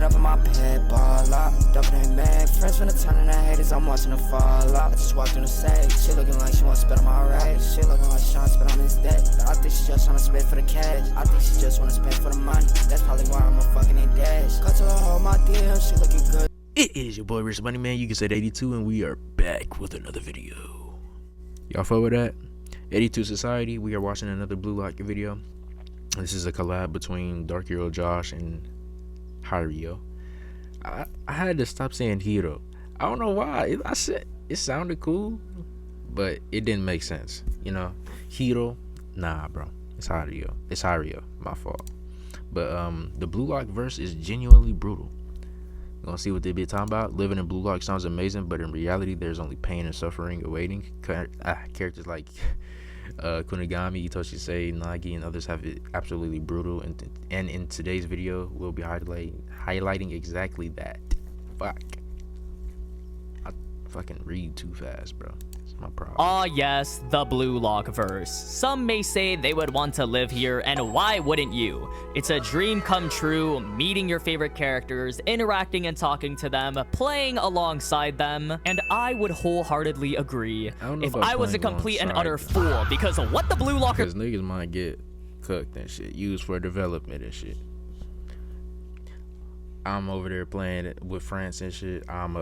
head up in my pet ball up. Dumping in bag, friends finna turn into haters, I'm watching them fall up. I just walked in the stage, she looking like she wanna spit on my rags. She looking like she wanna spit on this debt. I think she just wanna spit for the cash. I think she just wanna spend for the money. That's probably why I'm a fucking in dash. Cut to her hold my DM, she looking good. It is your boy RichMoneyMan, you can say 82, and we are back with another video. Y'all fuck with that? 82 Society, we are watching another Bluelock video. This is a collab between DarkHeroJosh and hiryo. I had to stop saying hiryo. I don't know why. I said it sounded cool, but it didn't make sense. You know, hiryo, nah, bro. It's hiryo. It's hiryo. My fault. But the Bluelock verse is genuinely brutal. Gonna see what they be talking about. Living in Bluelock sounds amazing, but in reality, there's only pain and suffering awaiting. Characters like Kunigami, Itoshi Sei, Nagi, and others have it absolutely brutal. And in today's video, we'll be highlighting exactly that. Fuck. I fucking read too fast, bro. It's my problem. Ah, yes, the Bluelock verse. Some may say they would want to live here, and why wouldn't you? It's a dream come true, meeting your favorite characters, interacting and talking to them, playing alongside them, and I would wholeheartedly agree if I was a complete and utter fool, because what the Bluelocker— Because niggas might get cooked and shit, used for development and shit. I'm over there playing it with France and shit. I'm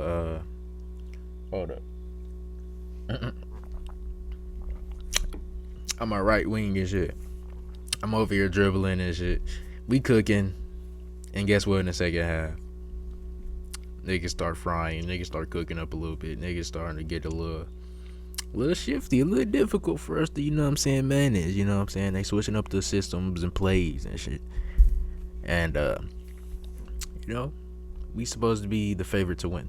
hold up. I'm a right wing and shit. I'm over here dribbling and shit. We cooking, and guess what? In the second half, niggas start frying. Niggas start cooking up a little bit. Niggas starting to get a little shifty, a little difficult for us to, you know what I'm saying, manage. You know what I'm saying? They switching up the systems and plays and shit. And you know, we supposed to be the favorite to win.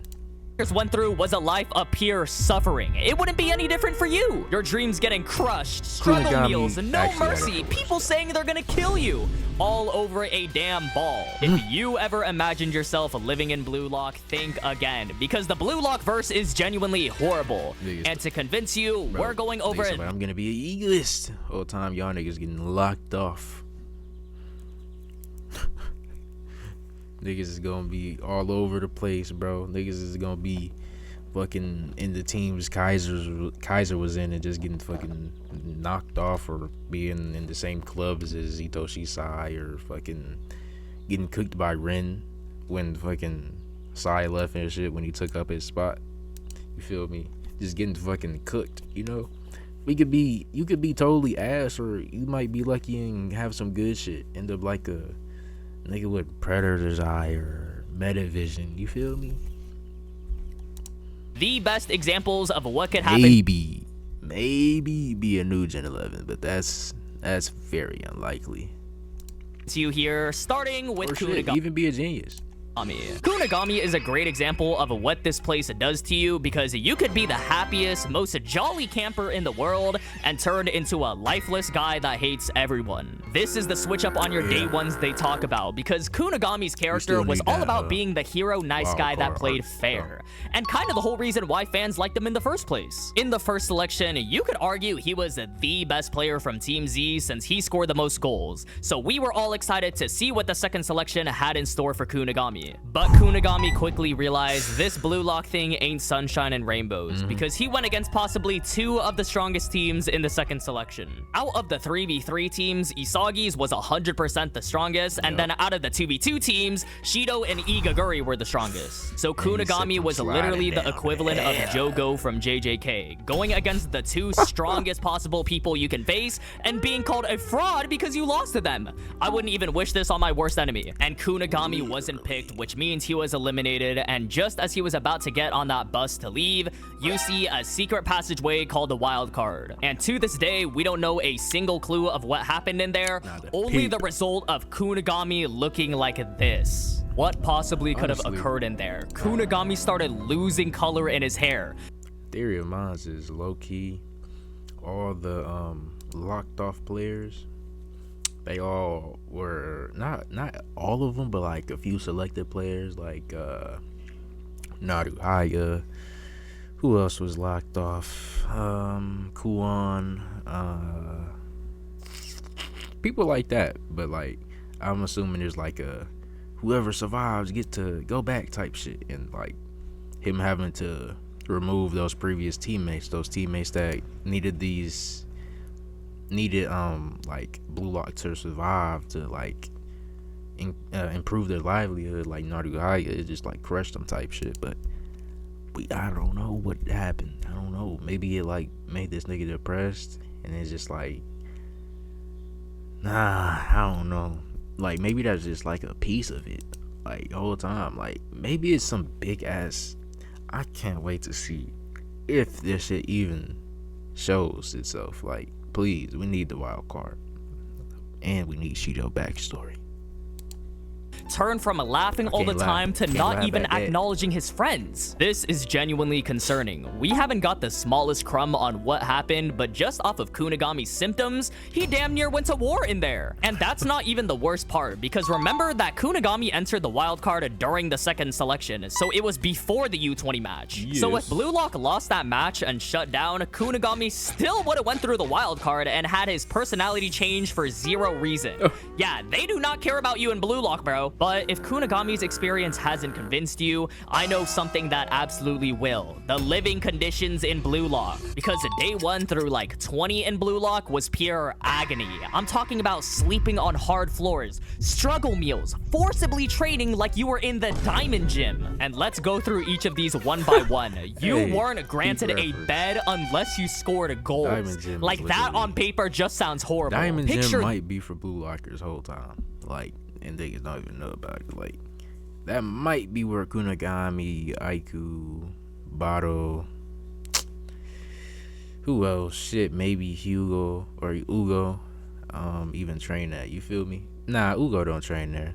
Went through was a life of pure suffering. It wouldn't be any different for you. Your dreams getting crushed, struggle meals, no mercy, people saying they're gonna kill you, all over a damn ball. If you ever imagined yourself living in Bluelock, think again, because the Bluelock verse is genuinely horrible. And to convince you, we're going over it. I'm gonna be an egoist all the time. Y'all niggas getting locked off. Niggas is gonna be all over the place, bro. Niggas is gonna be fucking in the teams Kaiser was in and just getting fucking knocked off, or being in the same clubs as Itoshi Sai, or fucking getting cooked by Ren when fucking Sai left and shit, when he took up his spot. You feel me? Just getting fucking cooked, you know? You could be totally ass, or you might be lucky and have some good shit. End up like a nigga with Predator's Eye or Metavision, you feel me? The best examples of what could happen. Maybe be a new Gen 11, but that's very unlikely. To you here, starting with Kunigami. Even be a genius. Kunigami is a great example of what this place does to you, because you could be the happiest, most jolly camper in the world and turn into a lifeless guy that hates everyone. This is the switch up on your day ones they talk about, because Kunigami's character was all about being the hero nice guy that played fair, and kind of the whole reason why fans liked him in the first place. In the first selection, you could argue he was the best player from Team Z since he scored the most goals, so we were all excited to see what the second selection had in store for Kunigami. But Kunigami quickly realized this Bluelock thing ain't sunshine and rainbows, because he went against possibly two of the strongest teams in the second selection. Out of the 3v3 teams, Isagi's was 100% the strongest, and then out of the 2v2 teams, Shido and Igaguri were the strongest. So Kunigami was literally the equivalent of Jogo from JJK, going against the two strongest possible people you can face, and being called a fraud because you lost to them. I wouldn't even wish this on my worst enemy. And Kunigami wasn't picked, which means he was eliminated, and just as he was about to get on that bus to leave, you see a secret passageway called the wild card. And to this day, we don't know a single clue of what happened in there, only the result of Kunigami looking like this. What possibly could have occurred in there? Kunigami started losing color in his hair. Theory of mine is low-key, all the locked off players, they all were not all of them, but like a few selected players, like Naruhaya. Who else was locked off? Kuon, people like that. But like, I'm assuming there's like a whoever survives get to go back type shit, and like him having to remove those previous teammates, those teammates that needed like Bluelock to survive, to like improve their livelihood, like Naruto, it just like crushed them type shit. But I don't know what happened. I don't know. Maybe it like made this nigga depressed, and it's just like, I don't know. Like maybe that's just like a piece of it, like the whole time. Like maybe it's some big ass. I can't wait to see if this shit even shows itself. Like, please, we need the wild card, and we need Shido backstory. Turn from laughing all the time to not even acknowledging his friends. This is genuinely concerning. We haven't got the smallest crumb on what happened, but just off of Kunigami's symptoms, he damn near went to war in there. And that's not even the worst part, because remember that Kunigami entered the wild card during the second selection, so it was before the U20 match. Yes. So if Bluelock lost that match and shut down, Kunigami still would have went through the wild card and had his personality change for zero reason. Yeah, they do not care about you in Bluelock, bro. But if Kunigami's experience hasn't convinced you, I know something that absolutely will. The living conditions in Bluelock. Because day 1 through like 20 in Bluelock was pure agony. I'm talking about sleeping on hard floors, struggle meals, forcibly training like you were in the diamond gym. And let's go through each of these one by one. You weren't granted a bed unless you scored goals. Like that on paper just sounds horrible. Diamond gym might be for Bluelockers whole time. Like, and niggas don't even know about it. Like, that might be where Kunigami, Aiku, Baro, who else? Shit, maybe Hugo or Ugo, even train at. You feel me? Nah, Ugo don't train there.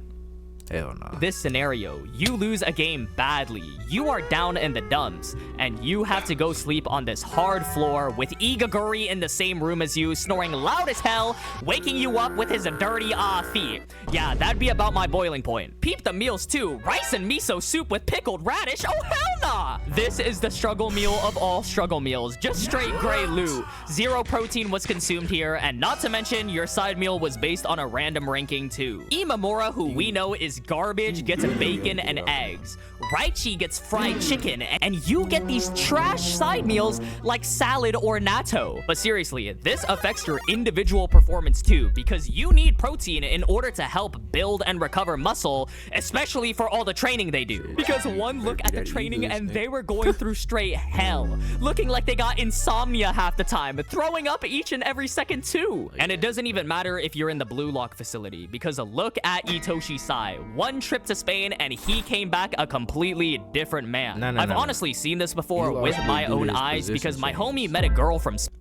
Hell no. This scenario, you lose a game badly, you are down in the dumps, and you have to go sleep on this hard floor with Igaguri in the same room as you, snoring loud as hell, waking you up with his dirty feet. Yeah, that'd be about my boiling point. Peep the meals too. Rice and miso soup with pickled radish. Oh hell nah! This is the struggle meal of all struggle meals. Just straight gray loot. Zero protein was consumed here, and not to mention your side meal was based on a random ranking too. Imamura, who we know is garbage, gets bacon and eggs. Raichi gets fried chicken, and you get these trash side meals like salad or natto. But seriously, this affects your individual performance too, because you need protein in order to help build and recover muscle, especially for all the training they do. Because one look at the training and they were going through straight hell, looking like they got insomnia half the time, throwing up each and every second too. And it doesn't even matter if you're in the Bluelock facility, because look at Itoshi Sai. One trip to Spain and he came back a completely different man. I've honestly seen this before with my own eyes, because my homie met a girl from Spain.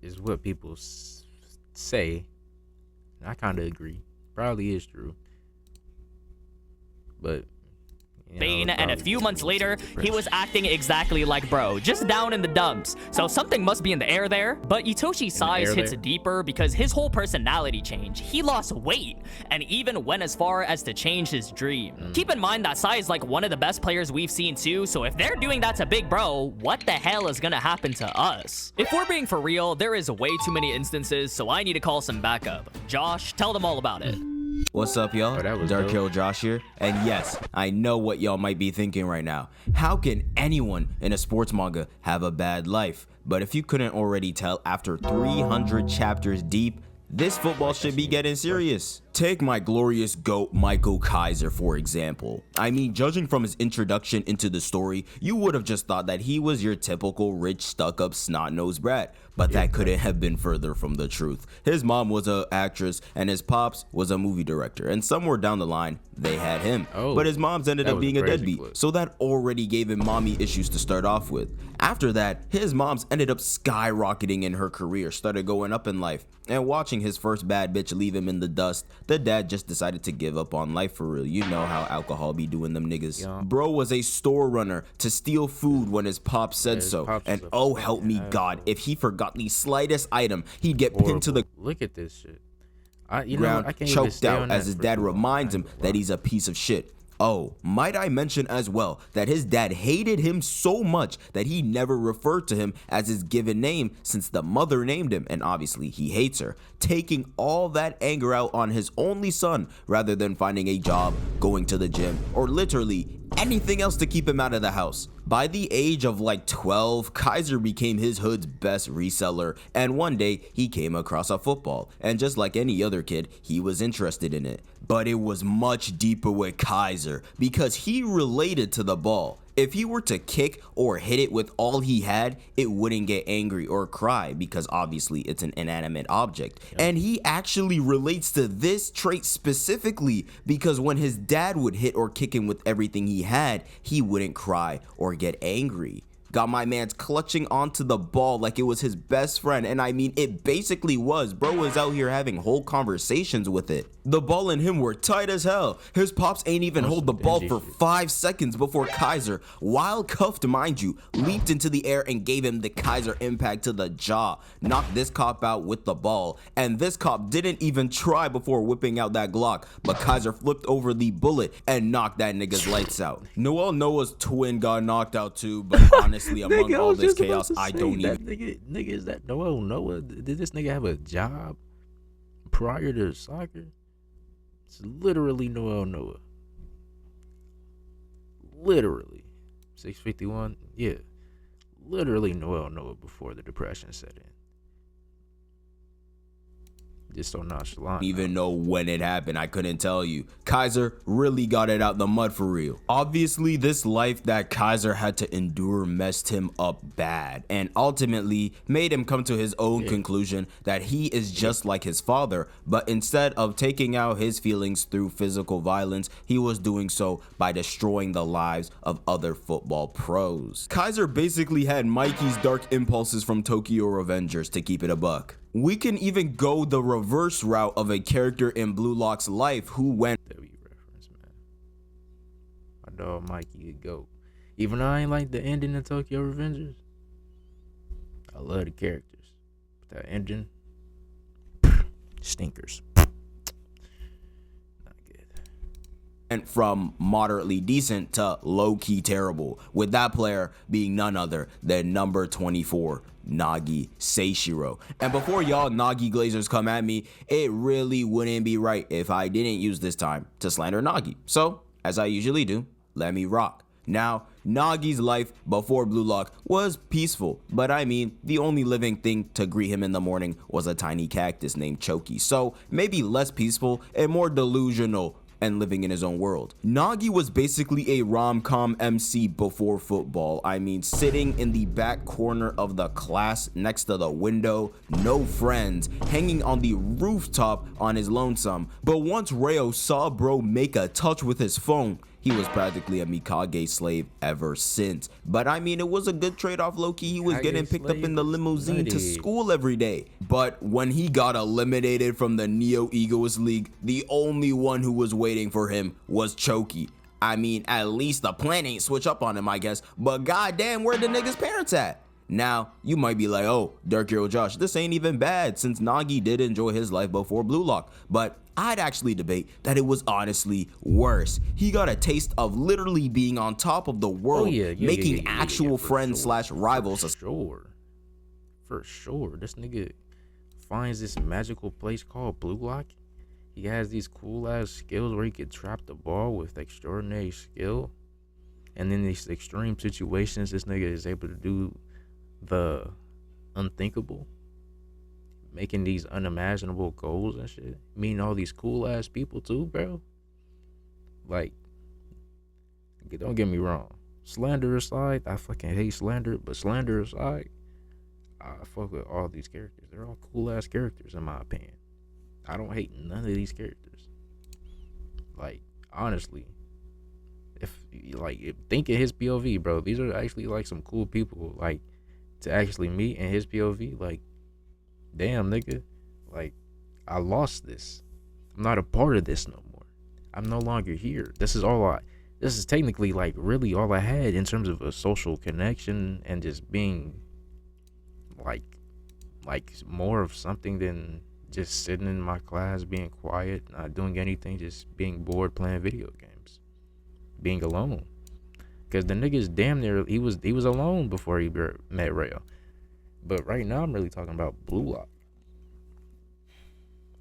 Is what people say. I kind of agree. Probably is true. But Spain, and a few months later, he was acting exactly like bro, just down in the dumps. So something must be in the air there. But Itoshi Sai's hits deeper because his whole personality changed. He lost weight and even went as far as to change his dream. Keep in mind that Sai is like one of the best players we've seen too, so if they're doing that to Big Bro, what the hell is gonna happen to us? If we're being for real, there is way too many instances, so I need to call some backup. Josh, tell them all about it. What's up, y'all? DarkHeroJosh here. And yes, I know what y'all might be thinking right now. How can anyone in a sports manga have a bad life? But if you couldn't already tell, after 300 chapters deep, this football should be getting serious. Take my glorious GOAT Michael Kaiser for example. I mean, judging from his introduction into the story, you would have just thought that he was your typical rich, stuck-up, snot-nosed brat. But that couldn't have been further from the truth. His mom was an actress and his pops was a movie director, and somewhere down the line, they had him. But his mom's ended up being a deadbeat, so that already gave him mommy issues to start off with. After that, his mom's ended up skyrocketing in her career, started going up in life, and watching his first bad bitch leave him in the dust, the dad just decided to give up on life for real. You know how alcohol be doing them niggas. Yeah. Bro was a store runner to steal food when his pop said so, and oh help me God, if he forgot the slightest item, he'd get pinned to the look at this shit. ground, choked out as his dad reminds him that he's a piece of shit. Oh, might I mention as well that his dad hated him so much that he never referred to him as his given name since the mother named him, and obviously he hates her, taking all that anger out on his only son rather than finding a job, going to the gym, or literally anything else to keep him out of the house. By the age of like 12, Kaiser became his hood's best reseller, and one day he came across a football, and just like any other kid, he was interested in it. But it was much deeper with Kaiser because he related to the ball. If he were to kick or hit it with all he had, it wouldn't get angry or cry because obviously it's an inanimate object. And he actually relates to this trait specifically because when his dad would hit or kick him with everything he had, he wouldn't cry or get angry. Got my man's clutching onto the ball like it was his best friend, and I mean it basically was. Bro was out here having whole conversations with it. The ball and him were tight as hell. His pops ain't even hold the ball for 5 seconds before Kaiser, while cuffed mind you, leaped into the air and gave him the Kaiser impact to the jaw, knocked this cop out with the ball, and this cop didn't even try before whipping out that Glock, but Kaiser flipped over the bullet and knocked that nigga's lights out. Noel Noah's twin got knocked out too, but honestly, among all this chaos, I don't even. Nigga, is that Noel Noah? Did this nigga have a job prior to soccer? It's literally Noel Noah. Literally. 651? Yeah. Literally Noel Noah before the depression set in. Just so nonchalant. Even know when it happened, I couldn't tell you. Kaiser really got it out the mud for real. Obviously, this life that Kaiser had to endure messed him up bad and ultimately made him come to his own conclusion that he is just like his father, but instead of taking out his feelings through physical violence, he was doing so by destroying the lives of other football pros. Kaiser basically had Mikey's dark impulses from Tokyo Revengers, to keep it a buck. We can even go the reverse route of a character in Bluelock's life who went W reference, man. My dog Mikey a goat. Even though I ain't like the ending of Tokyo Revengers, I love the characters. But that ending, stinkers. Not good. went from moderately decent to low-key terrible, with that player being none other than number 24, Nagi Seishiro. And before y'all Nagi Glazers come at me, it really wouldn't be right if I didn't use this time to slander Nagi. So, as I usually do, let me rock. Now, Nagi's life before Bluelock was peaceful, but I mean, the only living thing to greet him in the morning was a tiny cactus named Choki, so maybe less peaceful and more delusional and living in his own world. Nagi was basically a rom-com MC before football. I mean, sitting in the back corner of the class next to the window, no friends, hanging on the rooftop on his lonesome. But once Reo saw bro make a touch with his phone, he was practically a Mikage slave ever since. But I mean, it was a good trade-off, low-key. He was getting picked up in the limousine to school every day. But when he got eliminated from the Neo Egoist League, the only one who was waiting for him was Choki. I mean, at least the plan ain't switch up on him, I guess. But goddamn, where the nigga's parents at? Now, you might be like, oh, DarkHeroJosh, this ain't even bad since Nagi did enjoy his life before Bluelock. But I'd actually debate that it was honestly worse. He got a taste of literally being on top of the world, making actual friends slash rivals. For sure. This nigga finds this magical place called Bluelock. He has these cool ass skills where he could trap the ball with extraordinary skill. And in these extreme situations, this nigga is able to do the unthinkable, making these unimaginable goals and shit, meeting all these cool ass people too, bro. Like, don't get me wrong, slander aside, I fucking hate slander, but slander aside, I fuck with all these characters. They're all cool ass characters in my opinion. I don't hate none of these characters. Like, honestly, if thinking his POV, bro, these are actually like some cool people, like, to actually meet in his POV. Like, damn, nigga, like, I lost this. I'm not a part of this no more. I'm no longer here. This is technically like really all I had in terms of a social connection and just being like more of something than just sitting in my class being quiet, not doing anything, just being bored playing video games. being alone. Because the nigga's damn near, he was alone before he met Rayo. But right now I'm really talking about Bluelock.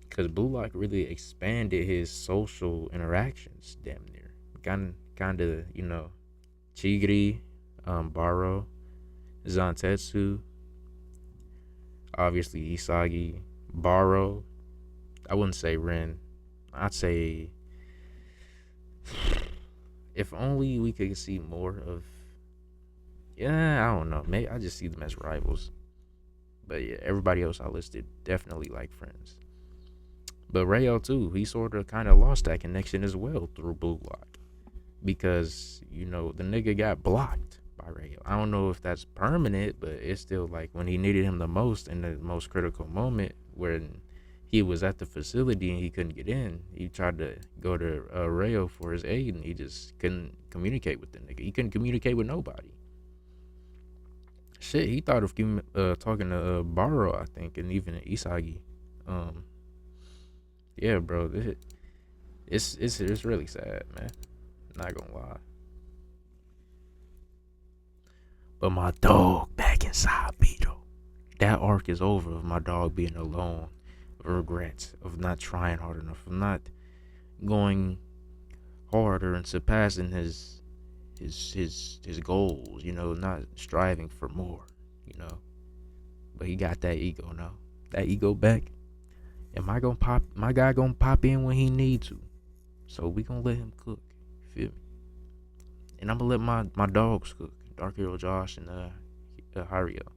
Because Bluelock really expanded his social interactions damn near. Kind of, you know, Chigiri, Baro, Zantetsu, obviously Isagi, Baro. I wouldn't say Ren. I'd say if only we could see more of, yeah, I don't know. Maybe I just see them as rivals. But yeah, everybody else I listed definitely like friends. But Rayo too, he sort of kind of lost that connection as well through Bluelock. Because, you know, the nigga got blocked by Rayo. I don't know if that's permanent, but it's still like when he needed him the most in the most critical moment when he was at the facility and he couldn't get in, he tried to go to Rayo for his aid and he just couldn't communicate with the nigga. He couldn't communicate with nobody. Shit, he thought of talking to Baro, I think, and even Isagi. Yeah, bro, it's really sad, man. Not gonna lie. But my dog back inside me, though. That arc is over of my dog being alone, of regrets, of not trying hard enough, of not going harder and surpassing his goals, you know, not striving for more, you know. But he got that ego now. That ego back. And my guy gonna pop in when he need to. So we gonna let him cook. You feel me? And I'm gonna let my dogs cook. DarkHeroJosh and hiryo.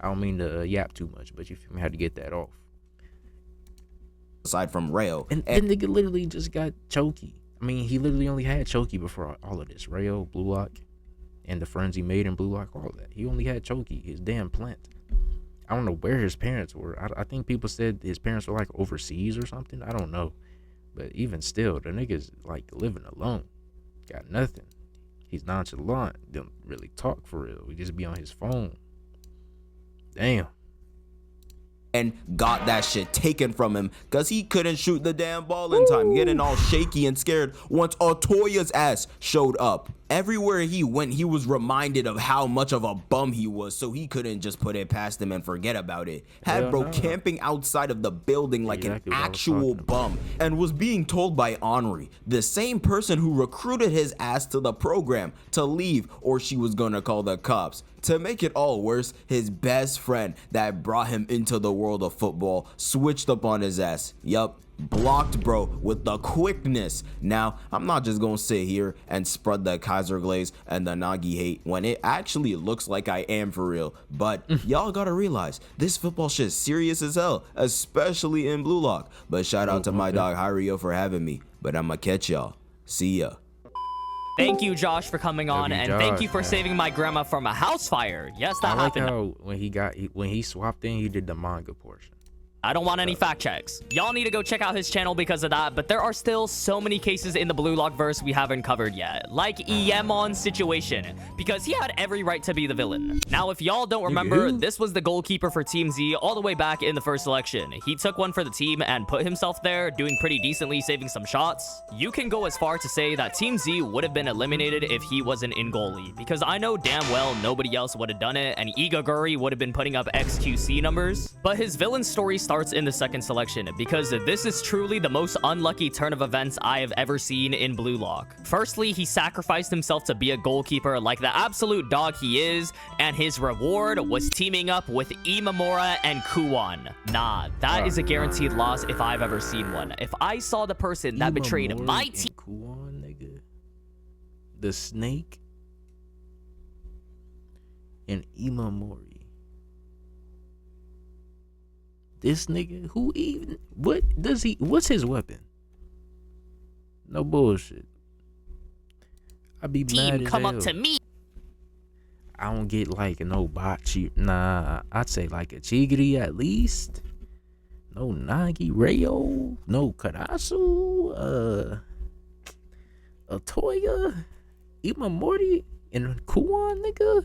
I don't mean to yap too much, but you feel me, how to get that off. Aside from Rayo. And nigga literally just got Choki. I mean, he literally only had Choki before all of this. Rayo, Bluelock, and the friends he made in Bluelock, all of that. He only had Choki, his damn plant. I don't know where his parents were. I think people said his parents were like overseas or something. I don't know. But even still, the nigga's like living alone. Got nothing. He's nonchalant. Don't really talk for real. We just be on his phone. Damn. And got that shit taken from him because he couldn't shoot the damn ball in time, getting all shaky and scared once Otoya's ass showed up. Everywhere he went, he was reminded of how much of a bum he was, so he couldn't just put it past him and forget about it. Had bro camping outside of the building like an actual bum, and was being told by Henri, the same person who recruited his ass to the program, to leave or she was gonna call the cops. To make it all worse, his best friend that brought him into the world of football switched up on his ass. Yup. Blocked bro with the quickness. Now, I'm not just gonna sit here and spread the Kaiser glaze and the Nagi hate when it actually looks like I am for real. But y'all gotta realize this football shit is serious as hell, especially in Bluelock. But shout out to my dog Hiryo for having me. But I'ma catch y'all. See ya. Thank you, Josh, for coming on, and thank you for saving my grandma from a house fire. Yes, that happened. I like how when he swapped in, he did the manga portion. I don't want any fact checks. Y'all need to go check out his channel because of that, but there are still so many cases in the Bluelock verse we haven't covered yet, like Iemon's situation, because he had every right to be the villain. Now, if y'all don't remember, this was the goalkeeper for Team Z all the way back in the first selection. He took one for the team and put himself there, doing pretty decently, saving some shots. You can go as far to say that Team Z would have been eliminated if he wasn't in goalie, because I know damn well nobody else would have done it, and Igaguri would have been putting up XQC numbers. But his villain story starts in the second selection, because this is truly the most unlucky turn of events I have ever seen in Bluelock. Firstly, he sacrificed himself to be a goalkeeper like the absolute dog he is, and his reward was teaming up with Imamura and Kuwan. Nah, that is a guaranteed loss if I've ever seen one. If I saw the person that betrayed my team, Kuwan, nigga, the snake, and Imamori. This nigga, what's his weapon? No bullshit. I'd be mad as come hell. up to me. I don't get like no bocce. Nah, I'd say like a Chigiri at least. No Nagi, Rayo, no Karasu, Otoya, Imamori, and Kuwan, nigga.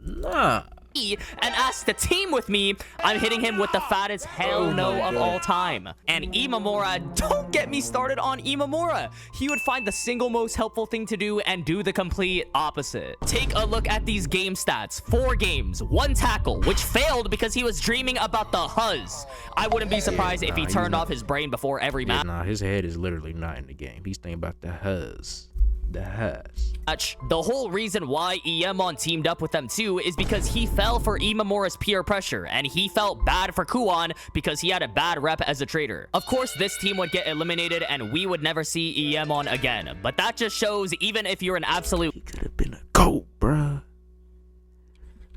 Nah, and asks to team with me, I'm hitting him with the fattest hell no of all time. And Imamura, don't get me started on Imamura. He would find the single most helpful thing to do and do the complete opposite. Take a look at these game stats. 4 games, 1 tackle, which failed because he was dreaming about the huzz. I wouldn't be surprised if he turned off his brain before every match. Nah, his head is literally not in the game. He's thinking about the huzz. The whole reason why Emon teamed up with them too is because he fell for Imamura's peer pressure, and he felt bad for Kuon because he had a bad rep as a trader. Of course, this team would get eliminated and we would never see Emon again, but that just shows even if you're an absolute... He could have been a GOAT, bruh.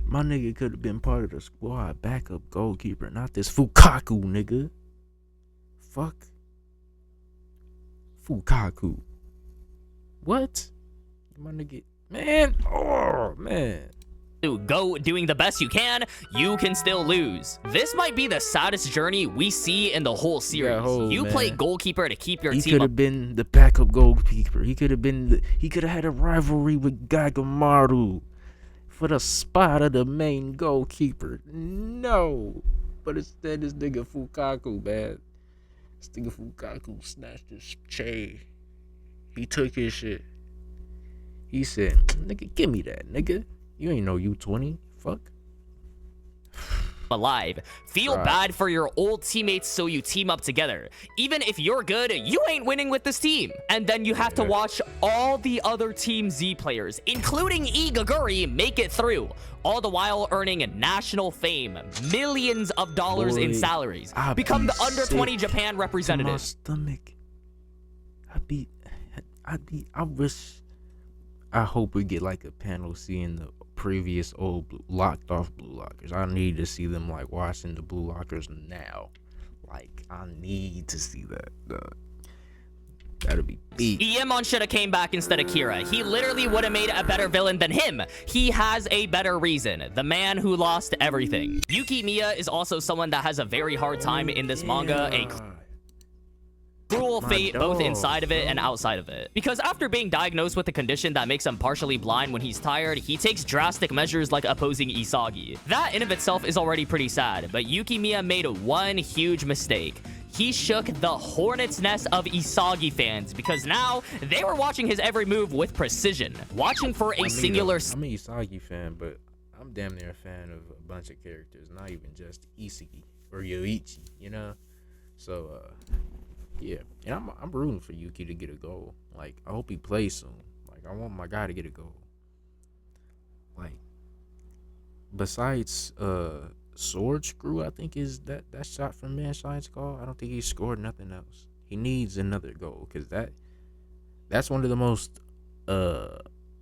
My nigga could have been part of the squad backup goalkeeper, not this Fukaku nigga. Fuck. Fukaku. What? My nigga, man. Oh, man. Go doing the best you can still lose. This might be the saddest journey we see in the whole series. You play goalkeeper to keep your team. He could have been the backup goalkeeper. He could have had a rivalry with Gagamaru for the spot of the main goalkeeper. No. But instead, this nigga Fukaku, man. This nigga Fukaku snatched his chain. He took his shit. He said, nigga, give me that, nigga. You ain't no U20. Fuck. Alive. Feel bad for your old teammates so you team up together. Even if you're good, you ain't winning with this team. And then you have to watch all the other Team Z players, including Igaguri, make it through. All the while earning national fame, millions of dollars in salaries. Become the under-20 Japan representative. My stomach. I hope we get like a panel seeing the previous old locked off Blue Lockers. I need to see them like watching the Blue Lockers now. Like, I need to see that. That'd be beat. Emon should have came back instead of Kira. He literally would have made a better villain than him. He has a better reason. The man who lost everything. Yuki Miya is also someone that has a very hard time in this manga. A cruel fate both inside of it and outside of it. Because after being diagnosed with a condition that makes him partially blind when he's tired, he takes drastic measures like opposing Isagi. That in of itself is already pretty sad, but Yuki Miya made one huge mistake. He shook the hornet's nest of Isagi fans because now they were watching his every move with precision, watching for a singular... I'm an Isagi fan, but I'm damn near a fan of a bunch of characters, not even just Isagi or Yoichi, you know? So, yeah, and I'm rooting for Yuki to get a goal. Like, I hope he plays soon. Like, I want my guy to get a goal. Like, besides Sword Screw, I think is that shot from Man Shine's call. I don't think he scored nothing else. He needs another goal because that's one of the most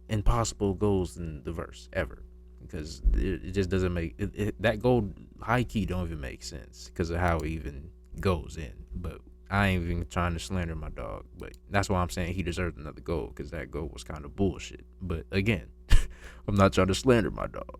impossible goals in the verse ever. Because it just doesn't make that goal high key don't even make sense because of how it even goes in. But I ain't even trying to slander my dog, but that's why I'm saying he deserves another goal because that goal was kind of bullshit. But again, I'm not trying to slander my dog.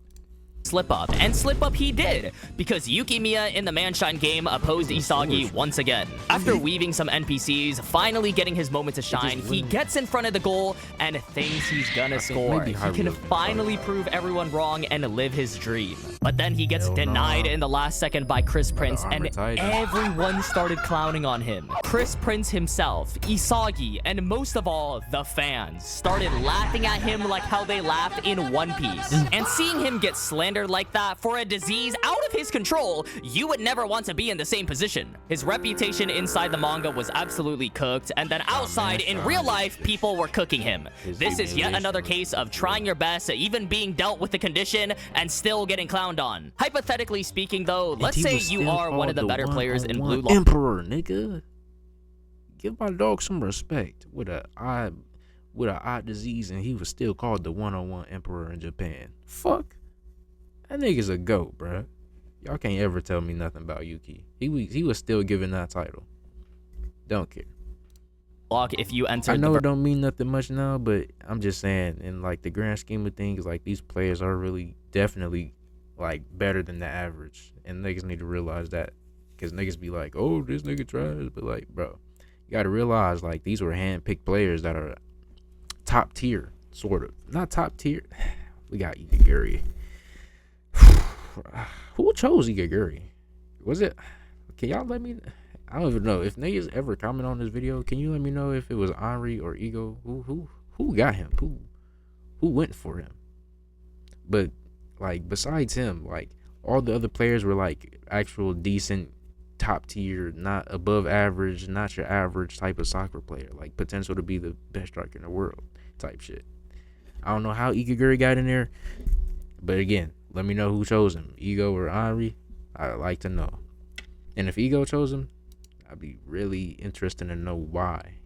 Slip up, and slip up he did, because Yuki Miya in the Manshine game opposed Isagi once again. After weaving some NPCs, finally getting his moment to shine, he gets in front of the goal and thinks he's gonna score. He can finally prove everyone wrong and live his dream. But then he gets denied in the last second by Chris Prince, and everyone started clowning on him. Chris Prince himself, Isagi, and most of all, the fans started laughing at him like how they laughed in One Piece. And seeing him get slandered like that for a disease out of his control, you would never want to be in the same position. His reputation inside the manga was absolutely cooked, and then outside in real life, people were cooking him. This is yet another case of trying your best, even being dealt with the condition, and still getting clowned on. Hypothetically speaking though, let's say you are one of the better players in Bluelock. Emperor, nigga. Give my dog some respect. With an eye disease, and he was still called the 101 Emperor in Japan. Fuck. That nigga's a GOAT, bruh. Y'all can't ever tell me nothing about Yuki. He was still given that title. Don't care. If you enter, I know it don't mean nothing much now, but I'm just saying, in like the grand scheme of things, like these players are really definitely like better than the average, and niggas need to realize that, because niggas be like, oh, this nigga tries, but like, bro, you gotta realize like these were hand-picked players that are top tier, sort of. Not top tier. We got Igaguri. who chose Igaguri? Was it? Can y'all let me? I don't even know if niggas ever comment on this video. Can you let me know if it was Henry or Ego? Who got him? Who went for him? But like besides him, like all the other players were like actual decent, top tier, not above average, not your average type of soccer player, like potential to be the best striker in the world type shit. I don't know how Igaguri got in there, but again, let me know who chose him, Ego or Henry. I'd like to know. And if Ego chose him, I'd be really interested to know why.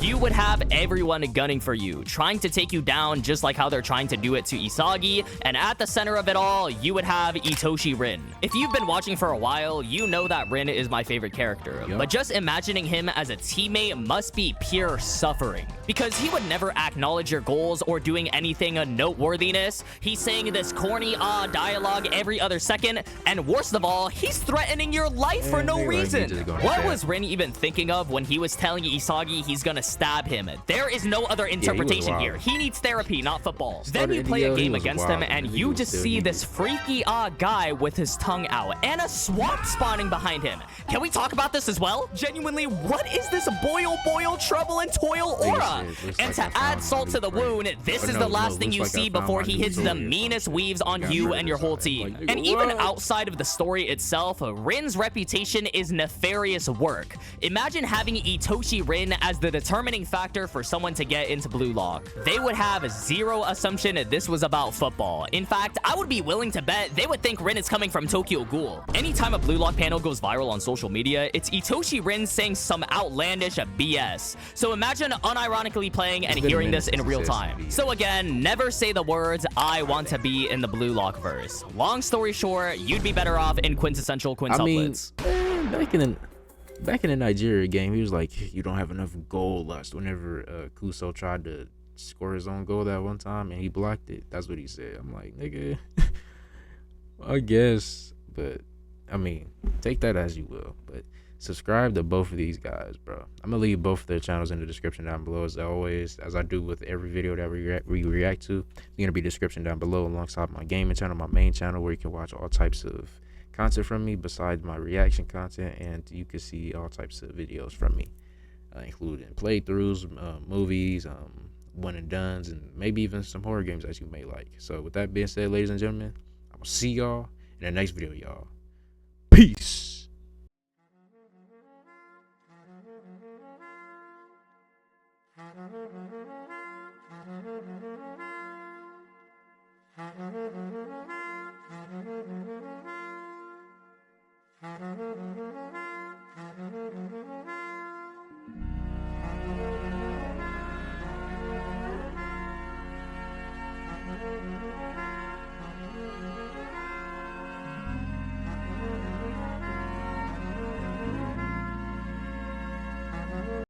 You would have everyone gunning for you, trying to take you down just like how they're trying to do it to Isagi, and at the center of it all, you would have Itoshi Rin. If you've been watching for a while, you know that Rin is my favorite character, but just imagining him as a teammate must be pure suffering, because he would never acknowledge your goals or doing anything of noteworthiness. He's saying this corny dialogue every other second, and worst of all, he's threatening your life for no reason. What was Rin even thinking of when he was telling Isagi he's gonna stab him? There is no other interpretation here. He needs therapy, not football. Then you play a game against him and you just see this freaky guy with his tongue out and a swamp spawning behind him. Can we talk about this as well? Genuinely, what is this boil, trouble, and toil aura? And to add salt to the wound, this is the last thing you see before he hits the meanest weaves on you and your whole team. And even outside of the story itself, Rin's reputation is nefarious work. Imagine having Itoshi Rin as the determining factor for someone to get into Bluelock. They would have zero assumption this was about football. In fact, I would be willing to bet they would think Rin is coming from Tokyo Ghoul. Anytime a Bluelock panel goes viral on social media, it's Itoshi Rin saying some outlandish BS. So imagine unironically playing and hearing this in real time. So again, never say the words, "I want to be in the Bluelock verse." Long story short, you'd be better off in quintessential quintuplets. Back in the Nigeria game, he was like, you don't have enough goal lust whenever Kuso tried to score his own goal that one time and he blocked it. That's what he said. I'm like, nigga, I guess. But, I mean, take that as you will. But subscribe to both of these guys, bro. I'm going to leave both of their channels in the description down below as always, as I do with every video that we react to. There's going to be a description down below alongside my gaming channel, my main channel, where you can watch all types of content from me besides my reaction content, and you can see all types of videos from me, including playthroughs, movies, one and dones, and maybe even some horror games that you may like. So with that being said, ladies and gentlemen, I will see y'all in the next video, y'all. Peace. I don't know.